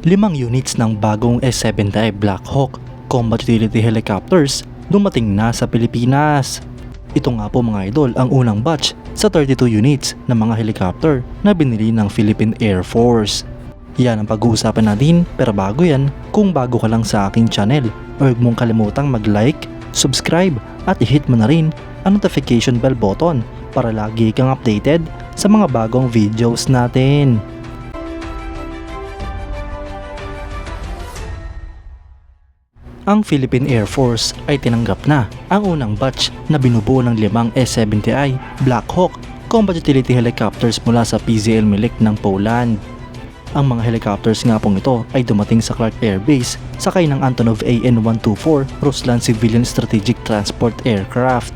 5 units ng bagong S-70i Black Hawk Combat Utility Helicopters dumating na sa Pilipinas. Ito nga po mga idol ang unang batch sa 32 units ng mga helicopter na binili ng Philippine Air Force. Yan ang pag-uusapan natin, pero bago yan, kung bago ka lang sa aking channel, huwag mong kalimutang mag-like, subscribe at i-hit mo na rin ang notification bell button para lagi kang updated sa mga bagong videos natin. Ang Philippine Air Force ay tinanggap na ang unang batch na binubuo ng 5 S-70i Black Hawk Combat Utility Helicopters mula sa PZL Milik ng Poland. Ang mga helicopters nga pong ito ay dumating sa Clark Air Base sakay ng Antonov AN-124 Ruslan Civilian Strategic Transport Aircraft.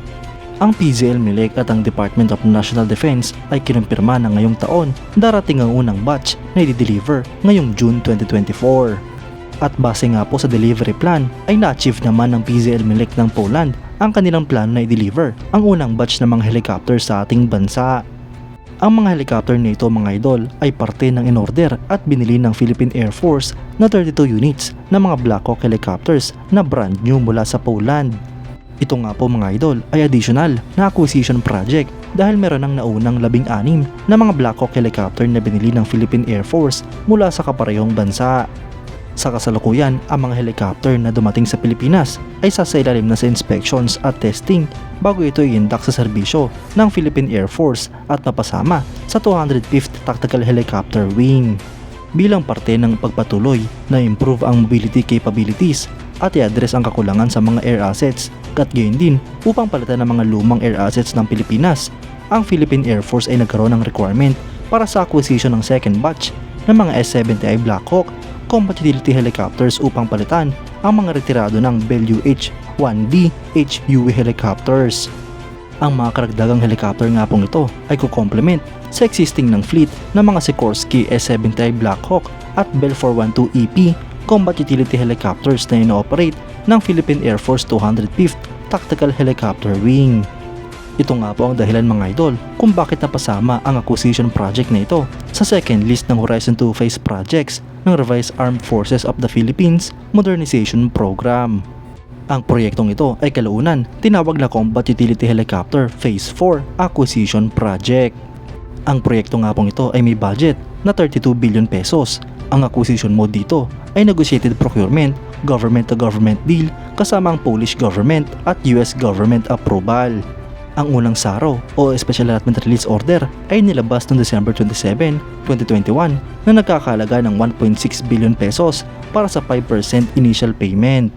Ang PZL Milik at ang Department of National Defense ay kinumpirma na ngayong taon darating ang unang batch na i-deliver ngayong June 2024. At base nga po sa delivery plan ay na-achieve naman ng PZL Milik ng Poland ang kanilang plano na i-deliver ang unang batch ng mga helicopter sa ating bansa. Ang mga helicopter na ito mga idol ay parte ng in-order at binili ng Philippine Air Force na 32 units na mga Black Hawk helicopters na brand new mula sa Poland. Ito nga po mga idol ay additional na acquisition project dahil meron ng naunang 16 na mga Black Hawk helicopter na binili ng Philippine Air Force mula sa kaparehong bansa. Sa kasalukuyan, ang mga helicopter na dumating sa Pilipinas ay sasailalim na sa inspections at testing bago ito i-induct sa serbisyo ng Philippine Air Force at mapasama sa 205th Tactical Helicopter Wing. Bilang parte ng pagpatuloy na improve ang mobility capabilities at i-address ang kakulangan sa mga air assets at gayon din upang palitan ng mga lumang air assets ng Pilipinas, ang Philippine Air Force ay nagkaroon ng requirement para sa acquisition ng second batch ng mga S-70i Black Hawk Combat Utility Helicopters upang palitan ang mga retirado ng Bell UH-1D HUE helicopters. Ang mga karagdagang helicopter nga pong ito ay kukomplement sa existing ng fleet ng mga Sikorsky S-70i Black Hawk at Bell 412EP Combat Utility Helicopters na ino-operate ng Philippine Air Force 205th Tactical Helicopter Wing. Ito nga po ang dahilan mga idol kung bakit napasama ang acquisition project na ito sa second list ng Horizon 2 phase projects ng Revised Armed Forces of the Philippines Modernization Program. Ang proyektong ito ay kalaunan tinawag na Combat Utility Helicopter Phase 4 Acquisition Project. Ang proyekto nga pong ito ay may budget na 32 billion pesos. Ang acquisition mode dito ay negotiated procurement, government-to-government deal kasama ang Polish government at US government approval. Ang unang SARO o Special Allotment Release Order ay nilabas noong December 27, 2021 na nagkakahalaga ng 1.6 billion pesos para sa 5% initial payment.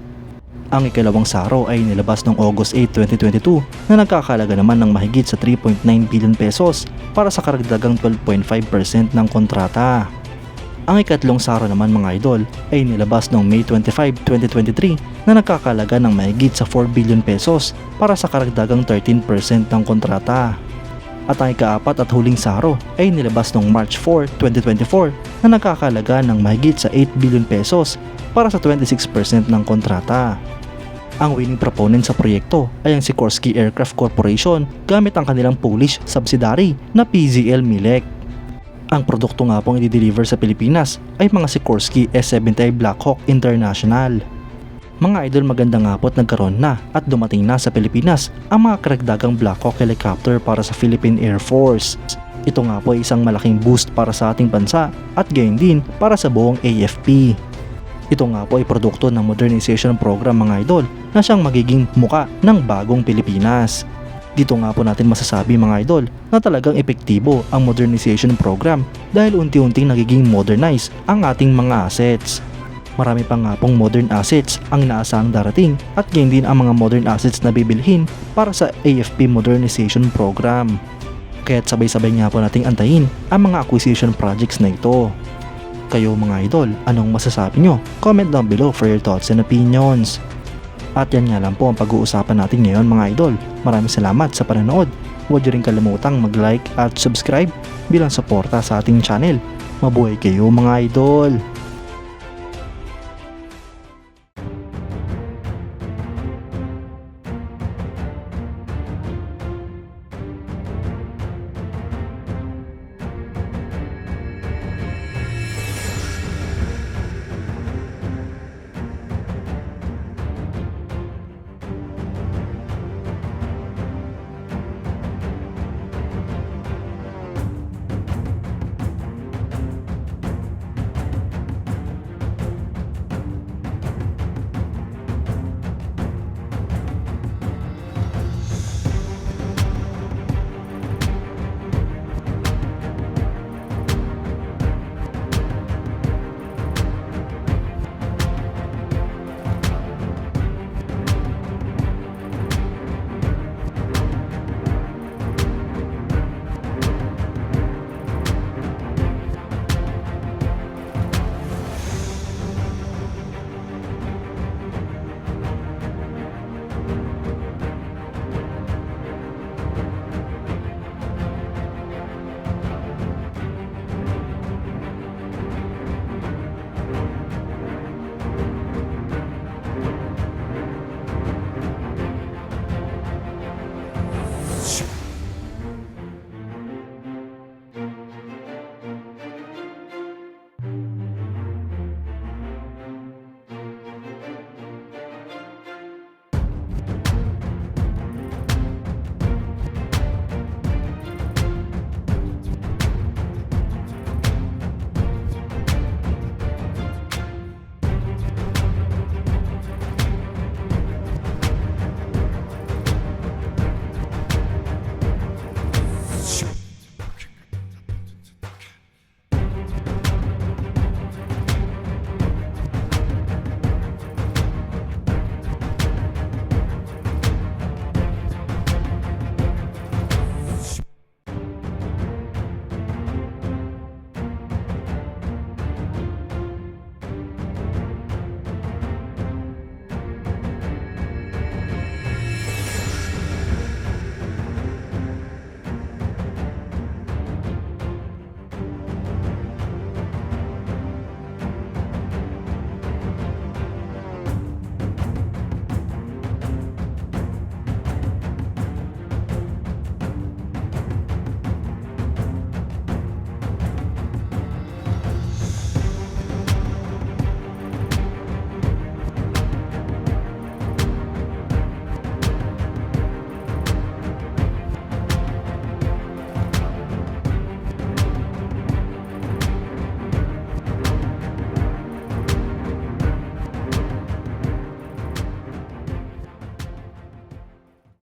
Ang ikalawang SARO ay nilabas noong August 8, 2022 na nagkakahalaga naman ng mahigit sa 3.9 billion pesos para sa karagdagang 12.5% ng kontrata. Ang ikatlong SARO naman mga idol ay nilabas noong May 25, 2023 na nagkakalaga ng mahigit sa 4 billion pesos para sa karagdagang 13% ng kontrata. At ang ikaapat at huling SARO ay nilabas noong March 4, 2024 na nagkakalaga ng mahigit sa 8 billion pesos para sa 26% ng kontrata. Ang winning proponent sa proyekto ay ang Sikorsky Aircraft Corporation gamit ang kanilang Polish subsidiary na PZL Milik. Ang produkto nga pong i-deliver sa Pilipinas ay mga Sikorsky S-70i Black Hawk International. Mga idol, maganda nga po't nagkaroon na at dumating na sa Pilipinas ang mga karagdagang Black Hawk helicopter para sa Philippine Air Force. Ito nga po ay isang malaking boost para sa ating bansa at gayon din para sa buong AFP. Ito nga po ay produkto ng modernization program mga idol na siyang magiging muka ng bagong Pilipinas. Dito nga po natin masasabi mga idol na talagang epektibo ang modernization program dahil unti-unting nagiging modernize ang ating mga assets. Marami pa nga pong modern assets ang inaasahang darating at gayon din ang mga modern assets na bibilhin para sa AFP modernization program. Kaya't sabay-sabay nga po nating antayin ang mga acquisition projects na ito. Kayo mga idol, anong masasabi nyo? Comment down below for your thoughts and opinions. At yan nga lang po ang pag-uusapan natin ngayon mga idol. Maraming salamat sa panonood. Huwag nyo rin kalimutang mag-like at subscribe bilang suporta sa ating channel. Mabuhay kayo mga idol!